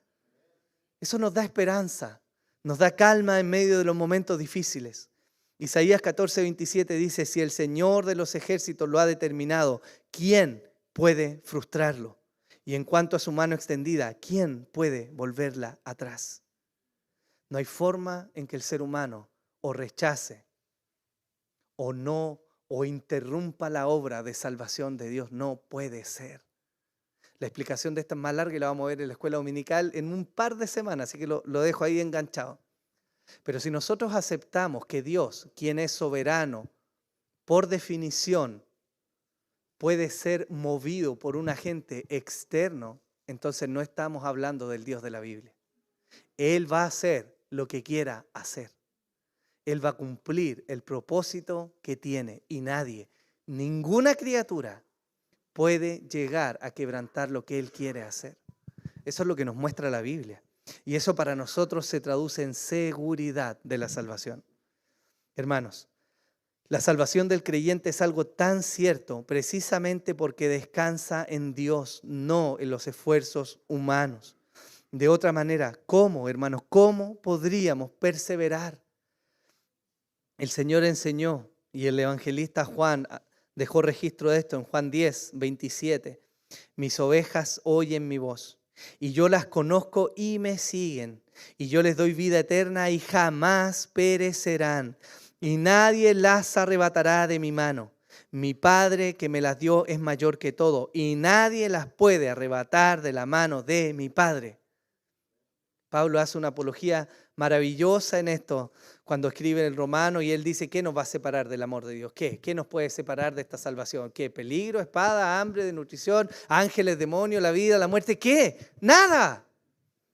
Eso nos da esperanza, nos da calma en medio de los momentos difíciles. Isaías 14:27 dice: si el Señor de los ejércitos lo ha determinado, ¿quién puede frustrarlo? Y en cuanto a su mano extendida, ¿quién puede volverla atrás? No hay forma en que el ser humano o rechace o no o interrumpa la obra de salvación de Dios. No puede ser. La explicación de esta es más larga y la vamos a ver en la escuela dominical en un par de semanas, así que lo dejo ahí enganchado. Pero si nosotros aceptamos que Dios, quien es soberano, por definición, puede ser movido por un agente externo, entonces no estamos hablando del Dios de la Biblia. Él va a hacer lo que quiera hacer. Él va a cumplir el propósito que tiene y nadie, ninguna criatura puede llegar a quebrantar lo que Él quiere hacer. Eso es lo que nos muestra la Biblia. Y eso para nosotros se traduce en seguridad de la salvación. Hermanos, la salvación del creyente es algo tan cierto precisamente porque descansa en Dios, no en los esfuerzos humanos. De otra manera, ¿cómo, hermanos? ¿Cómo podríamos perseverar? El Señor enseñó y el evangelista Juan dejó registro de esto en Juan 10:27. Mis ovejas oyen mi voz y yo las conozco y me siguen, y yo les doy vida eterna y jamás perecerán, y nadie las arrebatará de mi mano. Mi Padre que me las dio es mayor que todo, y nadie las puede arrebatar de la mano de mi Padre. Pablo hace una apología maravillosa en esto cuando escribe el Romano y él dice: ¿qué nos va a separar del amor de Dios? ¿Qué? ¿Qué nos puede separar de esta salvación? ¿Qué? ¿Peligro, espada, hambre, desnutrición, ángeles, demonios, la vida, la muerte? ¿Qué? Nada.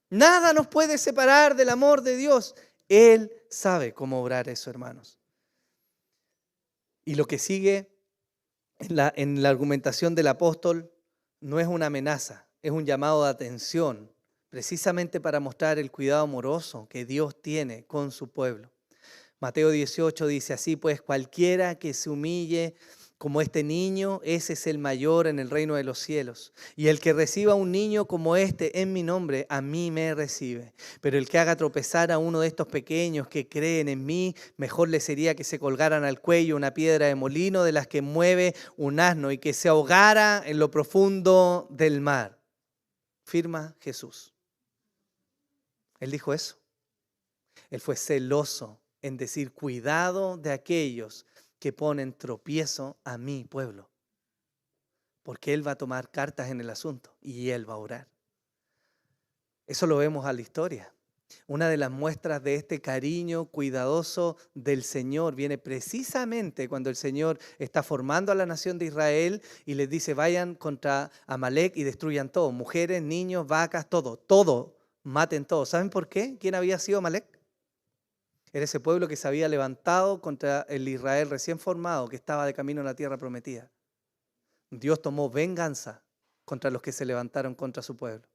Nada nos puede separar del amor de Dios. Él sabe cómo obrar eso, hermanos. Y lo que sigue en la argumentación del apóstol no es una amenaza, es un llamado de atención, precisamente para mostrar el cuidado amoroso que Dios tiene con su pueblo. Mateo 18 dice: así pues, cualquiera que se humille como este niño, ese es el mayor en el reino de los cielos. Y el que reciba a un niño como este en mi nombre, a mí me recibe. Pero el que haga tropezar a uno de estos pequeños que creen en mí, mejor le sería que se colgaran al cuello una piedra de molino de las que mueve un asno y que se ahogara en lo profundo del mar. Firma Jesús. Él dijo eso. Él fue celoso en decir: cuidado de aquellos que ponen tropiezo a mi pueblo. Porque Él va a tomar cartas en el asunto y Él va a orar. Eso lo vemos a la historia. Una de las muestras de este cariño cuidadoso del Señor viene precisamente cuando el Señor está formando a la nación de Israel y les dice, vayan contra Amalek y destruyan todo, mujeres, niños, vacas, todo, maten todo. ¿Saben por qué? ¿Quién había sido Amalek? Era ese pueblo que se había levantado contra el Israel recién formado, que estaba de camino a la tierra prometida. Dios tomó venganza contra los que se levantaron contra su pueblo.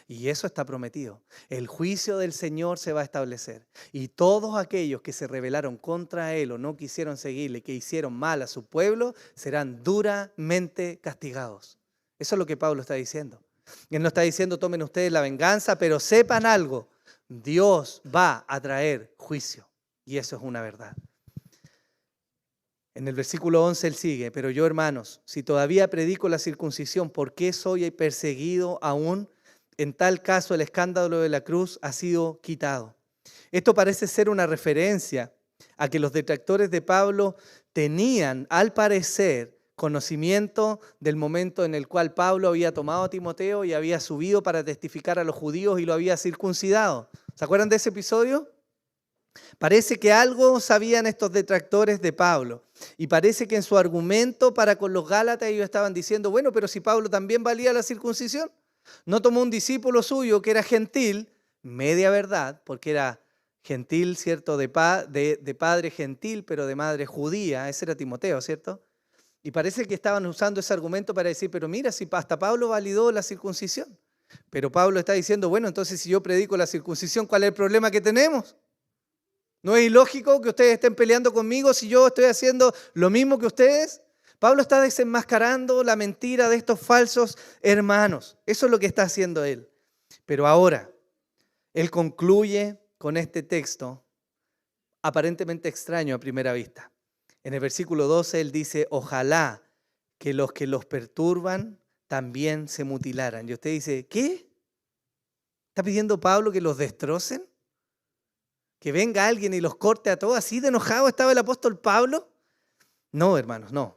Y eso está prometido. El juicio del Señor se va a establecer. Y todos aquellos que se rebelaron contra Él o no quisieron seguirle, que hicieron mal a su pueblo, serán duramente castigados. Eso es lo que Pablo está diciendo. Él no está diciendo, tomen ustedes la venganza, pero sepan algo. Dios va a traer juicio. Y eso es una verdad. En el versículo 11 él sigue, pero yo, hermanos, si todavía predico la circuncisión, ¿por qué soy perseguido aún? En tal caso, el escándalo de la cruz ha sido quitado. Esto parece ser una referencia a que los detractores de Pablo tenían, al parecer, conocimiento del momento en el cual Pablo había tomado a Timoteo y había subido para testificar a los judíos y lo había circuncidado. ¿Se acuerdan de ese episodio? Parece que algo sabían estos detractores de Pablo y parece que en su argumento para con los Gálatas ellos estaban diciendo, bueno, pero si Pablo también valía la circuncisión, no tomó un discípulo suyo que era gentil, media verdad, porque era gentil, ¿cierto? De padre gentil, pero de madre judía, ese era Timoteo, ¿cierto? Y parece que estaban usando ese argumento para decir, pero mira, si hasta Pablo validó la circuncisión. Pero Pablo está diciendo, bueno, entonces si yo predico la circuncisión, ¿cuál es el problema que tenemos? ¿No es ilógico que ustedes estén peleando conmigo si yo estoy haciendo lo mismo que ustedes? Pablo está desenmascarando la mentira de estos falsos hermanos. Eso es lo que está haciendo él. Pero ahora, él concluye con este texto aparentemente extraño a primera vista. En el versículo 12 él dice, ojalá que los perturban también se mutilaran. Y usted dice, ¿qué? ¿Está pidiendo Pablo que los destrocen? ¿Que venga alguien y los corte a todos? ¿Así de enojado estaba el apóstol Pablo? No, hermanos, no.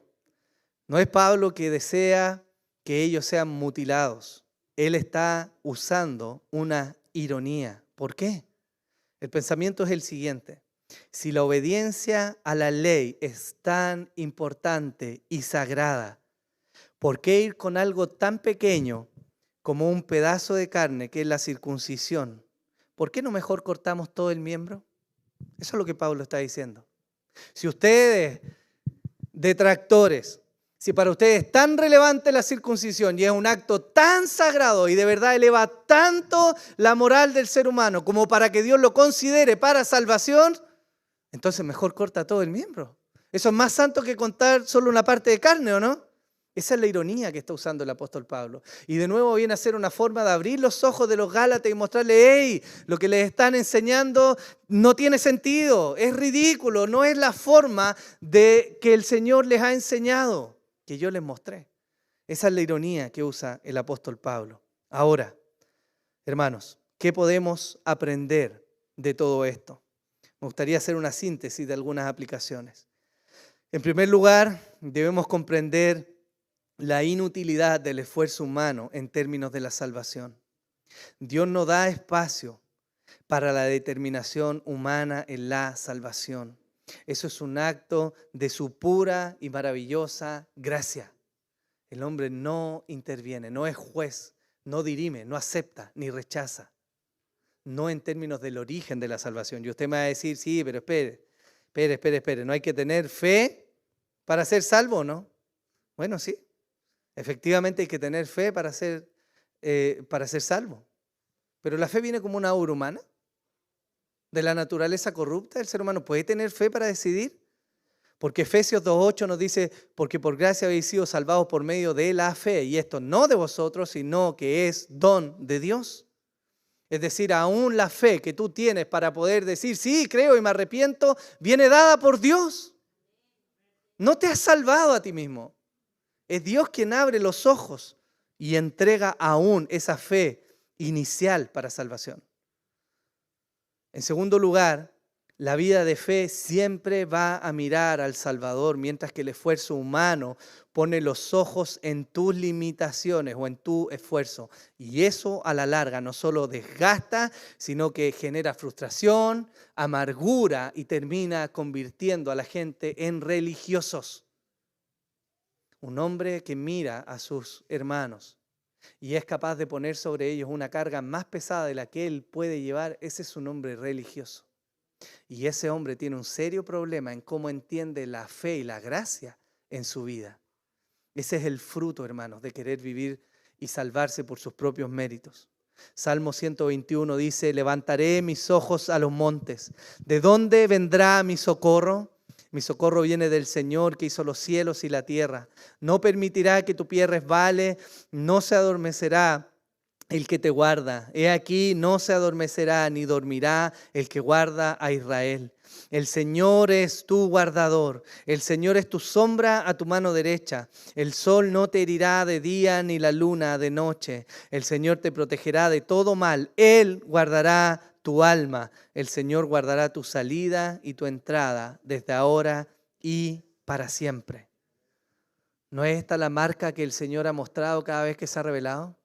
No es Pablo que desea que ellos sean mutilados. Él está usando una ironía. ¿Por qué? El pensamiento es el siguiente. Si la obediencia a la ley es tan importante y sagrada, ¿por qué ir con algo tan pequeño como un pedazo de carne que es la circuncisión? ¿Por qué no mejor cortamos todo el miembro? Eso es lo que Pablo está diciendo. Si ustedes, detractores, si para ustedes es tan relevante la circuncisión y es un acto tan sagrado y de verdad eleva tanto la moral del ser humano como para que Dios lo considere para salvación, entonces mejor corta todo el miembro. Eso es más santo que contar solo una parte de carne, ¿o no? Esa es la ironía que está usando el apóstol Pablo. Y de nuevo viene a ser una forma de abrir los ojos de los Gálatas y mostrarle, hey, lo que les están enseñando no tiene sentido, es ridículo, no es la forma de que el Señor les ha enseñado, que yo les mostré. Esa es la ironía que usa el apóstol Pablo. Ahora, hermanos, ¿qué podemos aprender de todo esto? Me gustaría hacer una síntesis de algunas aplicaciones. En primer lugar, debemos comprender la inutilidad del esfuerzo humano en términos de la salvación. Dios no da espacio para la determinación humana en la salvación. Eso es un acto de su pura y maravillosa gracia. El hombre no interviene, no es juez, no dirime, no acepta ni rechaza. No en términos del origen de la salvación. Y usted me va a decir, sí, pero espere. ¿No hay que tener fe para ser salvo, no? Bueno, sí. Efectivamente hay que tener fe para ser salvo. Pero la fe viene como una obra humana. De la naturaleza corrupta, el ser humano puede tener fe para decidir. Porque Efesios 2:8 nos dice, porque por gracia habéis sido salvados por medio de la fe. Y esto no de vosotros, sino que es don de Dios. Es decir, aún la fe que tú tienes para poder decir, sí, creo y me arrepiento, viene dada por Dios. No te has salvado a ti mismo. Es Dios quien abre los ojos y entrega aún esa fe inicial para salvación. En segundo lugar, La vida de fe siempre va a mirar al Salvador, mientras que el esfuerzo humano pone los ojos en tus limitaciones o en tu esfuerzo. Y eso a la larga no solo desgasta, sino que genera frustración, amargura y termina convirtiendo a la gente en religiosos. Un hombre que mira a sus hermanos y es capaz de poner sobre ellos una carga más pesada de la que él puede llevar, ese es un hombre religioso. Y ese hombre tiene un serio problema en cómo entiende la fe y la gracia en su vida. Ese es el fruto, hermanos, de querer vivir y salvarse por sus propios méritos. Salmo 121 dice, levantaré mis ojos a los montes. ¿De dónde vendrá mi socorro? Mi socorro viene del Señor que hizo los cielos y la tierra. No permitirá que tu pie resbale, no se adormecerá el que te guarda. He aquí, no se adormecerá ni dormirá el que guarda a Israel. El Señor es tu guardador, el Señor es tu sombra a tu mano derecha. El sol no te herirá de día ni la luna de noche. El Señor te protegerá de todo mal. Él guardará tu alma. El Señor guardará tu salida y tu entrada desde ahora y para siempre. ¿No es esta la marca que el Señor ha mostrado cada vez que se ha revelado?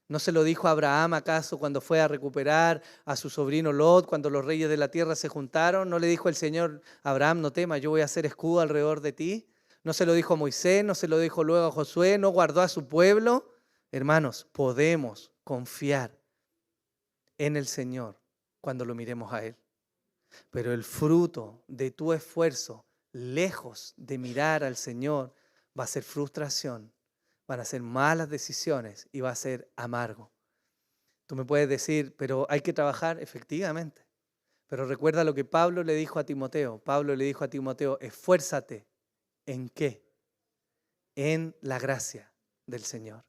¿No se lo dijo a Abraham acaso cuando fue a recuperar a su sobrino Lot, cuando los reyes de la tierra se juntaron? ¿No le dijo el Señor a Abraham, no temas, yo voy a hacer escudo alrededor de ti? ¿No se lo dijo a Moisés? ¿No se lo dijo luego a Josué? ¿No guardó a su pueblo? Hermanos, podemos confiar en el Señor cuando lo miremos a Él. Pero el fruto de tu esfuerzo, lejos de mirar al Señor, va a ser frustración. Van a ser malas decisiones y va a ser amargo. Tú me puedes decir, pero hay que trabajar, efectivamente. Pero recuerda lo que Pablo le dijo a Timoteo. Pablo le dijo a Timoteo, esfuérzate. ¿En qué? En la gracia del Señor.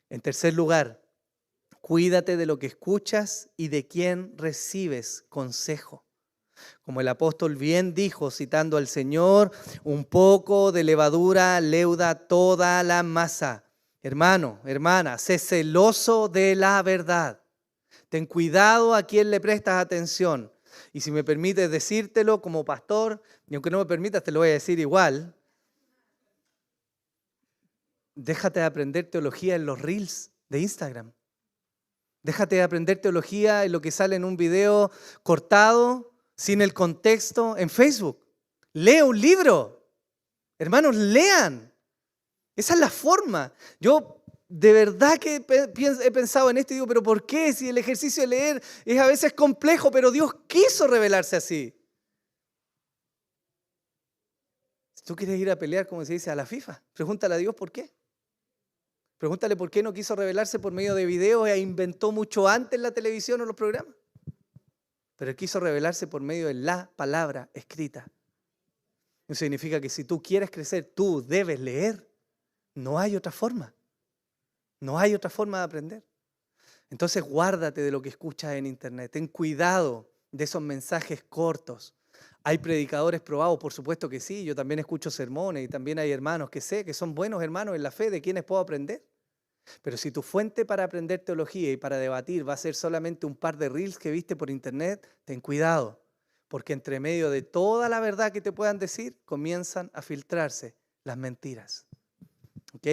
En tercer lugar, cuídate de lo que escuchas y de quién recibes consejo. Como el apóstol bien dijo, citando al Señor, un poco de levadura leuda toda la masa. Hermano, hermana, sé celoso de la verdad. Ten cuidado a quien le prestas atención. Y si me permites decírtelo como pastor, y aunque no me permitas te lo voy a decir igual, déjate de aprender teología en los reels de Instagram. Déjate de aprender teología en lo que sale en un video cortado, sin el contexto, en Facebook. Lee un libro. Hermanos, lean. Esa es la forma. Yo de verdad que he pensado en esto y digo, pero ¿por qué? Si el ejercicio de leer es a veces complejo, pero Dios quiso revelarse así. Si tú quieres ir a pelear, como se dice, a la FIFA, pregúntale a Dios por qué. Pregúntale por qué no quiso revelarse por medio de videos e inventó mucho antes la televisión o los programas. Pero Él quiso revelarse por medio de la palabra escrita. Eso significa que si tú quieres crecer, tú debes leer. No hay otra forma. No hay otra forma de aprender. Entonces guárdate de lo que escuchas en internet. Ten cuidado de esos mensajes cortos. ¿Hay predicadores probados? Por supuesto que sí. Yo también escucho sermones y también hay hermanos que sé que son buenos hermanos en la fe, de quienes puedo aprender. Pero si tu fuente para aprender teología y para debatir va a ser solamente un par de reels que viste por internet, ten cuidado, porque entre medio de toda la verdad que te puedan decir, comienzan a filtrarse las mentiras. ¿Ok?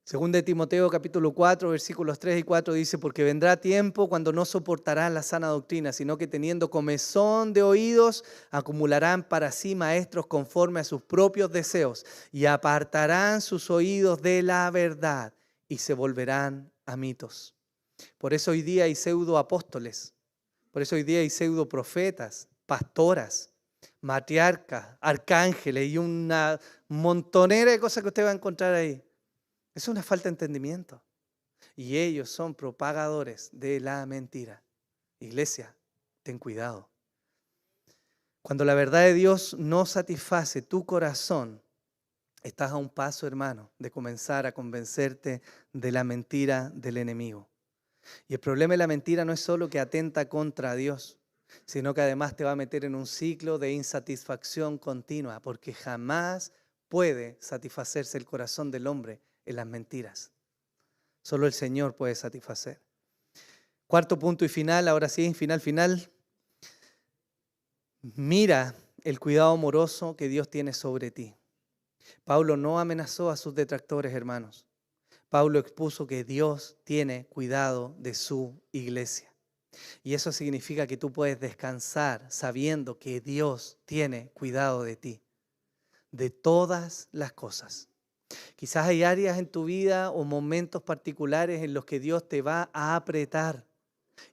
Según de Timoteo capítulo 4, versículos 3 y 4 dice, porque vendrá tiempo cuando no soportarán la sana doctrina, sino que teniendo comezón de oídos, acumularán para sí maestros conforme a sus propios deseos y apartarán sus oídos de la verdad y se volverán a mitos. Por eso hoy día hay pseudoapóstoles, por eso hoy día hay pseudoprofetas, pastoras, matriarcas, arcángeles y una montonera de cosas que usted va a encontrar ahí. Es una falta de entendimiento. Y ellos son propagadores de la mentira. Iglesia, ten cuidado. Cuando la verdad de Dios no satisface tu corazón, estás a un paso, hermano, de comenzar a convencerte de la mentira del enemigo. Y el problema de la mentira no es solo que atenta contra Dios, sino que además te va a meter en un ciclo de insatisfacción continua, porque jamás puede satisfacerse el corazón del hombre en las mentiras. Solo el Señor puede satisfacer. Cuarto punto y final, ahora sí, final. Mira el cuidado amoroso que Dios tiene sobre ti. Pablo no amenazó a sus detractores, hermanos. Pablo expuso que Dios tiene cuidado de su iglesia. Y eso significa que tú puedes descansar sabiendo que Dios tiene cuidado de ti, de todas las cosas. Quizás hay áreas en tu vida o momentos particulares en los que Dios te va a apretar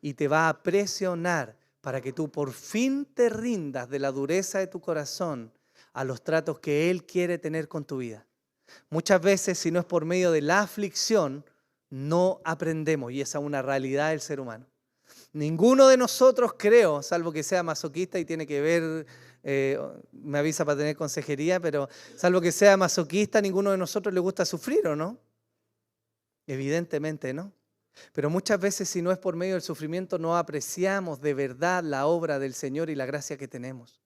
y te va a presionar para que tú por fin te rindas de la dureza de tu corazón a los tratos que Él quiere tener con tu vida. Muchas veces, si no es por medio de la aflicción, no aprendemos, y esa es una realidad del ser humano. Ninguno de nosotros, creo, salvo que sea masoquista y tiene que ver, me avisa para tener consejería, pero salvo que sea masoquista, ninguno de nosotros le gusta sufrir, ¿o no? Evidentemente, ¿no? Pero muchas veces, si no es por medio del sufrimiento, no apreciamos de verdad la obra del Señor y la gracia que tenemos.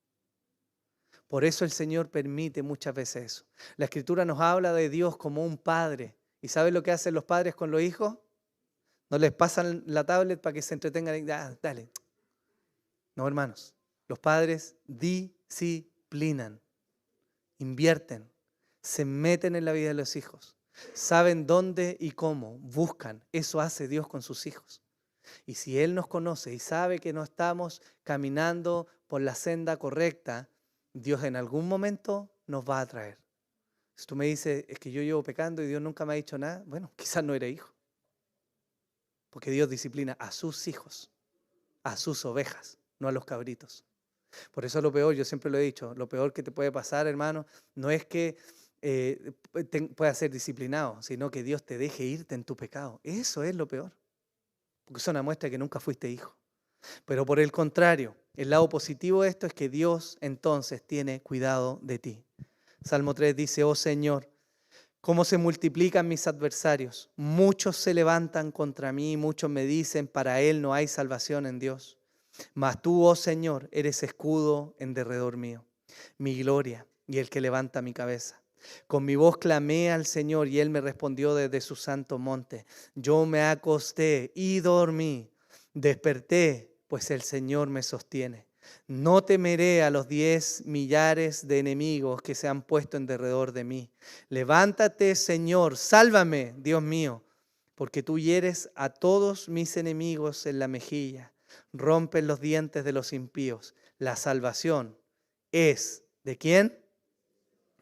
Por eso el Señor permite muchas veces eso. La Escritura nos habla de Dios como un padre. ¿Y sabes lo que hacen los padres con los hijos? No les pasan la tablet para que se entretengan y dale. No, hermanos. Los padres disciplinan, invierten, se meten en la vida de los hijos. Saben dónde y cómo, buscan. Eso hace Dios con sus hijos. Y si Él nos conoce y sabe que no estamos caminando por la senda correcta, Dios en algún momento nos va a traer. Si tú me dices, es que yo llevo pecando y Dios nunca me ha dicho nada, bueno, quizás no eres hijo. Porque Dios disciplina a sus hijos, a sus ovejas, no a los cabritos. Por eso lo peor, yo siempre lo he dicho, lo peor que te puede pasar, hermano, no es que puedas ser disciplinado, sino que Dios te deje irte en tu pecado. Eso es lo peor. Porque es una muestra de que nunca fuiste hijo. Pero por el contrario, el lado positivo de esto es que Dios entonces tiene cuidado de ti. Salmo 3 dice, oh Señor, cómo se multiplican mis adversarios. Muchos se levantan contra mí, muchos me dicen, para él no hay salvación en Dios. Mas tú, oh Señor, eres escudo en derredor mío, mi gloria y el que levanta mi cabeza. Con mi voz clamé al Señor y Él me respondió desde su santo monte. Yo me acosté y dormí, desperté, pues el Señor me sostiene. No temeré a los 10 millares de enemigos que se han puesto en derredor de mí. Levántate, Señor, sálvame, Dios mío, porque tú hieres a todos mis enemigos en la mejilla. Rompen los dientes de los impíos. La salvación es ¿de quién?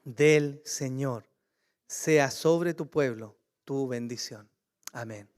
Del Señor. Sea sobre tu pueblo tu bendición. Amén.